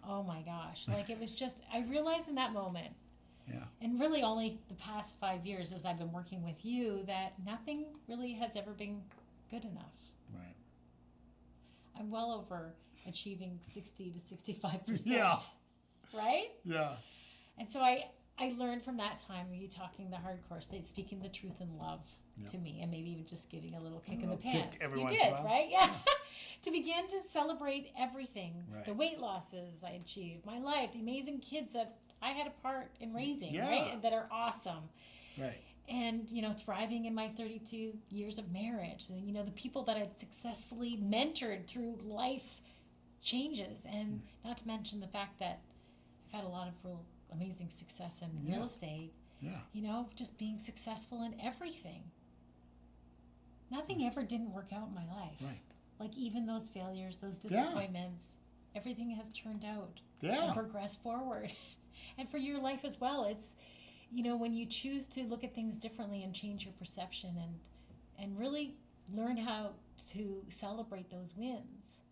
Oh my gosh. Like it was just, I realized in that moment, Yeah. and really only the past 5 years as I've been working with you, that nothing really has ever been good enough. Right. I'm well over achieving 60 to 65%. Yeah. Right? Yeah. And so I learned from that time, you talking the hardcore state, speaking the truth in love to me, and maybe even just giving a little kick in the pants. Every You once did, in a while. right? Yeah. To begin to celebrate everything, Right. the weight losses I achieved, my life, the amazing kids that I had a part in raising, Yeah. right? That are awesome. Right. And, you know, thriving in my 32 years of marriage. And, you know, the people that I'd successfully mentored through life changes. And not to mention the fact that I've had a lot of real amazing success in real estate. Yeah. You know, just being successful in everything. Nothing ever didn't work out in my life. Right. Like even those failures, those disappointments, everything has turned out and progressed forward. And for your life as well, it's, you know, when you choose to look at things differently and change your perception and really learn how to celebrate those wins,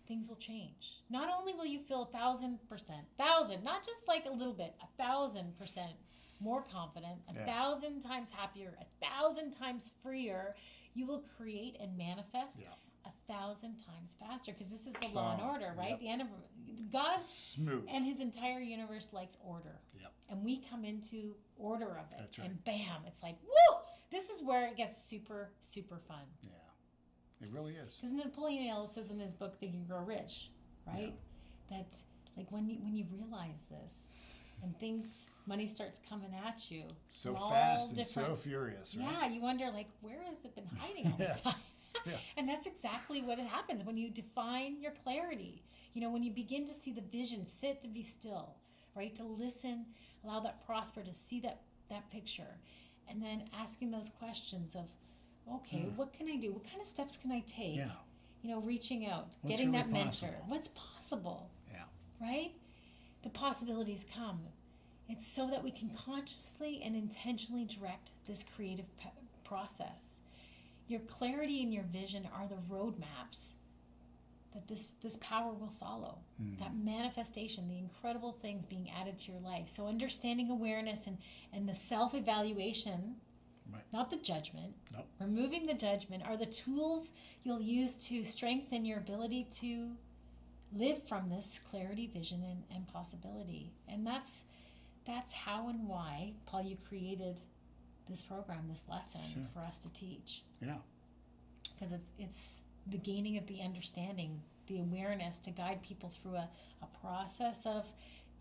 things will change. Not only will you feel 1,000%, not just like a little bit, 1,000% more confident, 1,000 times happier, 1,000 times freer, you will create and manifest 1,000 times faster, because this is the law and order, right? Yep. The end of God Smooth. and his entire universe likes order. Yep. And we come into order of it. That's right. And bam, it's like, woo! This is where it gets super, super fun. Yeah. It really is. Because Napoleon Hill says in his book, Think and Grow Rich, right? That like when you realize this and money starts coming at you. So from all fast and so different- furious, right? Yeah, you wonder like, where has it been hiding all this time? Yeah. And that's exactly what happens when you define your clarity. You know, when you begin to see the vision, sit to be still, right? To listen, allow that prosper to see that picture. And then asking those questions of, okay, what can I do? What kind of steps can I take? Yeah. You know, reaching out, What's getting really that mentor. possible? What's possible, Yeah. right? The possibilities come. It's so that we can consciously and intentionally direct this creative process. Your clarity and your vision are the roadmaps that this power will follow. That manifestation, the incredible things being added to your life. So understanding awareness and the self-evaluation, Right. not the judgment, Nope. removing the judgment, are the tools you'll use to strengthen your ability to live from this clarity, vision, and possibility. And that's how and why, Paul, you created this program, this lesson for us to teach. Yeah. Because it's the gaining of the understanding, the awareness to guide people through a process of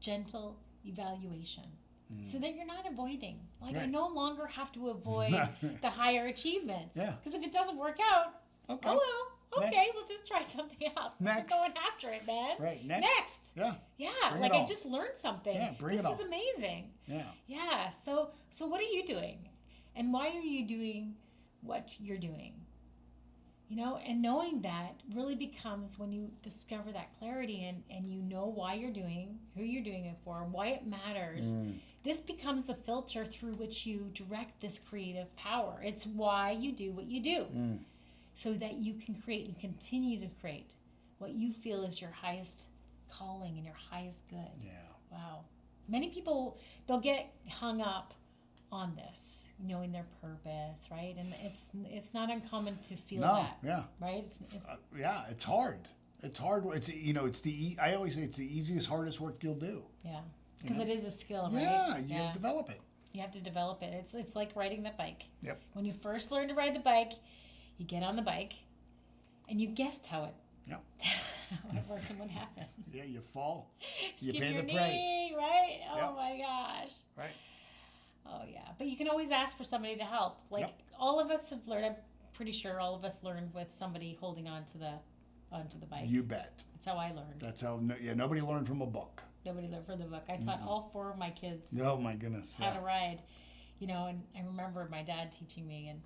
gentle evaluation. So that you're not avoiding. Like, I Right. no longer have to avoid the higher achievements. Yeah. Because if it doesn't work out, Okay. oh well, okay, Next. we'll just try something else. Next. We're going after it, man. Right. Next. Yeah. Yeah, Bring like it I on. just learned something. Yeah, bring this it was on. amazing. Yeah. Yeah. So what are you doing? And why are you doing what you're doing? You know, and knowing that really becomes when you discover that clarity and you know why you're doing, who you're doing it for, why it matters. This becomes the filter through which you direct this creative power. It's why you do what you do. So that you can create and continue to create what you feel is your highest calling and your highest good. Yeah. Wow. Many people, they'll get hung up on this, knowing their purpose, right? And it's not uncommon to feel that, Yeah. right? It's Yeah. It's hard. It's hard. It's I always say it's the easiest, hardest work you'll do. yeah, because it is a skill, right? Yeah. You develop it. You have to develop it. It's like riding the bike. Yep. When you first learn to ride the bike, you get on the bike, and you guessed how it Yep. worked and what happened. Yeah. You fall. You Skid pay your the price. knee, right? Oh Yep. my gosh. Right. Oh yeah, but you can always ask for somebody to help. Like Yep. all of us have learned. I'm pretty sure all of us learned with somebody holding on to the bike. You bet. That's how I learned. That's how. Nobody learned from a book. Nobody learned from the book. I taught all 4 of my kids Oh my goodness. how to Yeah. ride. You know, and I remember my dad teaching me and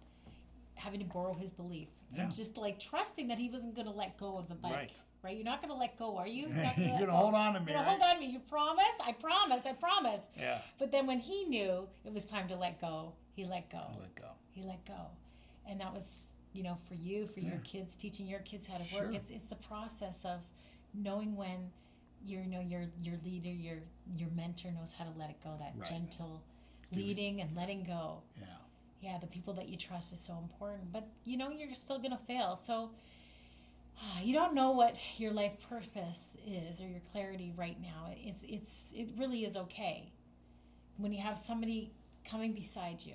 having to borrow his belief Yeah. and just like trusting that he wasn't going to let go of the bike. Right. You're not going to let go, are you? You're gonna hold on to me. You're gonna Right? hold on to me. You promise? I promise. I promise. Yeah. But then when he knew it was time to let go, he let go. I'll let go. He let go. And that was, you know, for you, for your kids, teaching your kids how to work. Sure. It's the process of knowing when your leader, your mentor knows how to let it go, that Right. gentle leading and letting go. Yeah. Yeah, the people that you trust is so important. But you know you're still gonna fail. So you don't know what your life purpose is or your clarity right now. It really is okay when you have somebody coming beside you.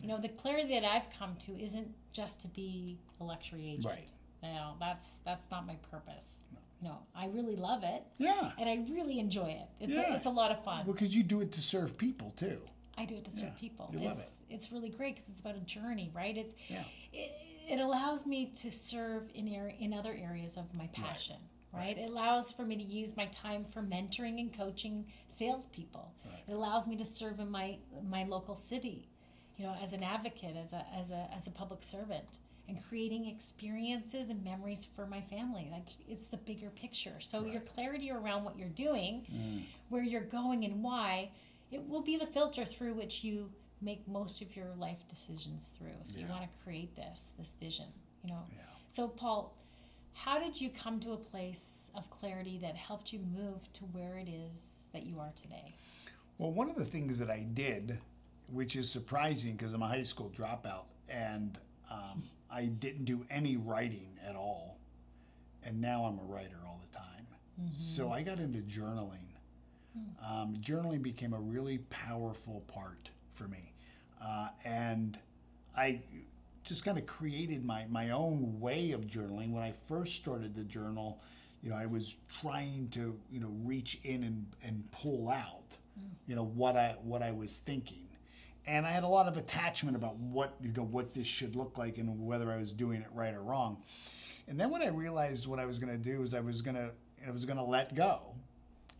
You know, the clarity that I've come to isn't just to be a luxury agent. Right. You know, that's not my purpose. No, I really love it Yeah. and I really enjoy it. Yeah. It's a lot of fun. Well, because you do it to serve people too. I do it to serve Yeah, people. you love it. It's really great because it's about a journey, right? Yeah. It allows me to serve in other areas of my passion, right? It allows for me to use my time for mentoring and coaching salespeople. Right. It allows me to serve in my local city, you know, as an advocate, as a public servant, and creating experiences and memories for my family. Like it's the bigger picture. So your clarity around what you're doing, where you're going, and why, it will be the filter through which you make most of your life decisions through. So you want to create this vision, you know. Yeah. So Paul, how did you come to a place of clarity that helped you move to where it is that you are today? Well, one of the things that I did, which is surprising because I'm a high school dropout, and I didn't do any writing at all, and now I'm a writer all the time. So I got into journaling. Journaling became a really powerful part for me, and I just kind of created my own way of journaling. When I first started the journal, you know, I was trying to, you know, reach in and pull out, you know, what I was thinking. And I had a lot of attachment about what this should look like and whether I was doing it right or wrong. And then when I realized what I was going to do is I was going to let go.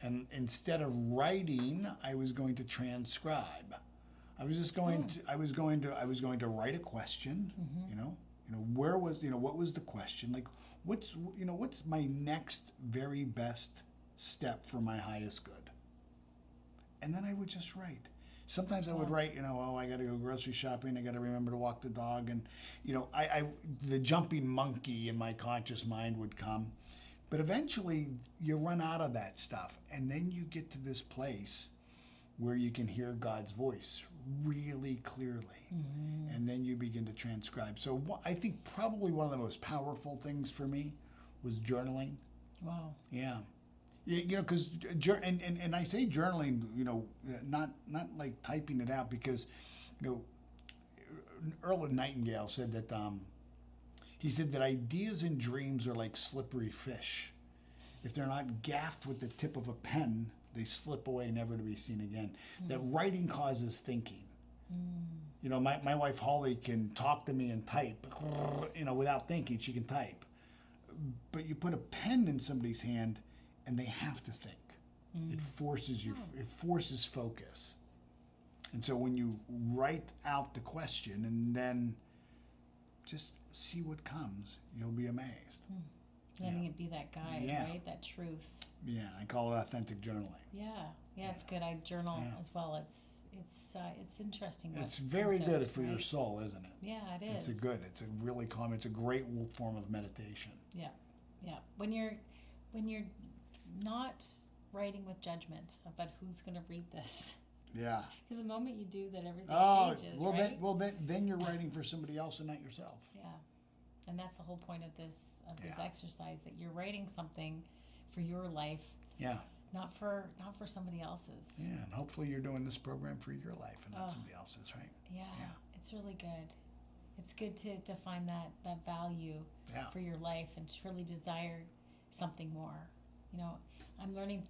And instead of writing, I was going to transcribe. I was just going to I was going to write a question, what was the question? Like what's my next very best step for my highest good? And then I would just write. Sometimes I would write, I got to go grocery shopping. I got to remember to walk the dog. And, the jumping monkey in my conscious mind would come. But eventually you run out of that stuff. And then you get to this place where you can hear God's voice really clearly. Mm-hmm. And then you begin to transcribe. So I think probably one of the most powerful things for me was journaling. Wow. Yeah. Because and I say journaling, not like typing it out, because, Earl Nightingale said that he said that ideas and dreams are like slippery fish. If they're not gaffed with the tip of a pen, they slip away, never to be seen again. Mm. That writing causes thinking. Mm. My wife Holly can talk to me and type, without thinking. She can type. But you put a pen in somebody's hand, and they have to think. Mm. It forces you. It forces focus. And so when you write out the question and then just see what comes, you'll be amazed. Letting it be that guide, right? That truth. Yeah, I call it authentic journaling. Yeah, it's good. I journal as well. It's interesting. It's very good for your soul, isn't it? Yeah, it is. It's a really calm. It's a great form of meditation. Yeah. When you're not writing with judgment about who's going to read this. Yeah. Because the moment you do that, everything changes. Right? Then you're writing for somebody else and not yourself. Yeah, and that's the whole point of this exercise, that you're writing something for your life. Yeah. Not for somebody else's. Yeah, and hopefully you're doing this program for your life and not somebody else's, right? Yeah. It's really good. It's good to find that value for your life and to really desire something more. I'm learning.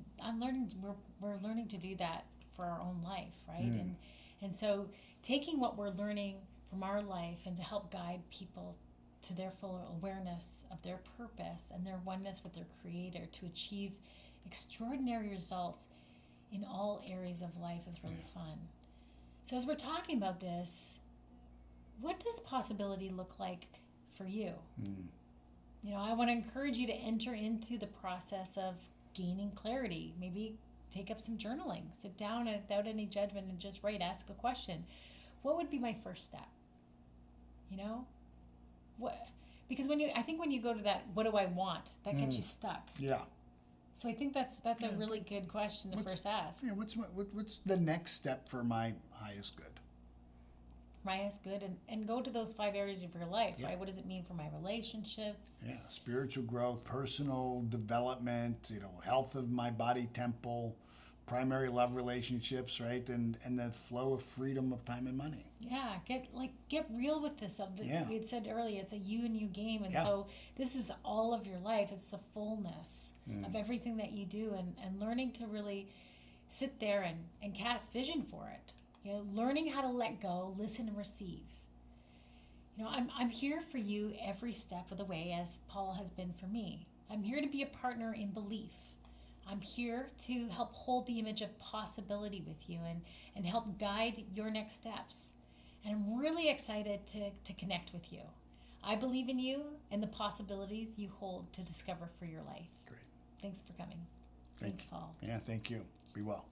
We're learning to do that for our own life, right? And so taking what we're learning from our life and to help guide people to their full awareness of their purpose and their oneness with their Creator to achieve extraordinary results in all areas of life is really fun. So as we're talking about this, what does possibility look like for you? I want to encourage you to enter into the process of gaining clarity. Maybe take up some journaling. Sit down without any judgment and just write. Ask a question. What would be my first step? Because when you go to that, what do I want? That gets you stuck. Yeah. So I think that's a really good question to first ask. Yeah. What's the next step for my highest good? My highest good, and go to those 5 areas of your life, right? What does it mean for my relationships? Yeah, spiritual growth, personal development, health of my body temple, primary love relationships, right? And the flow of freedom of time and money. Yeah, get real with this. We had said earlier, it's a you and you game, and so this is all of your life. It's the fullness of everything that you do, and learning to really sit there and cast vision for it. Learning how to let go, listen, and receive. I'm here for you every step of the way, as Paul has been for me. I'm here to be a partner in belief. I'm here to help hold the image of possibility with you and help guide your next steps. And I'm really excited to connect with you. I believe in you and the possibilities you hold to discover for your life. Great. Thanks for coming. Thanks, Paul. Yeah, thank you. Be well.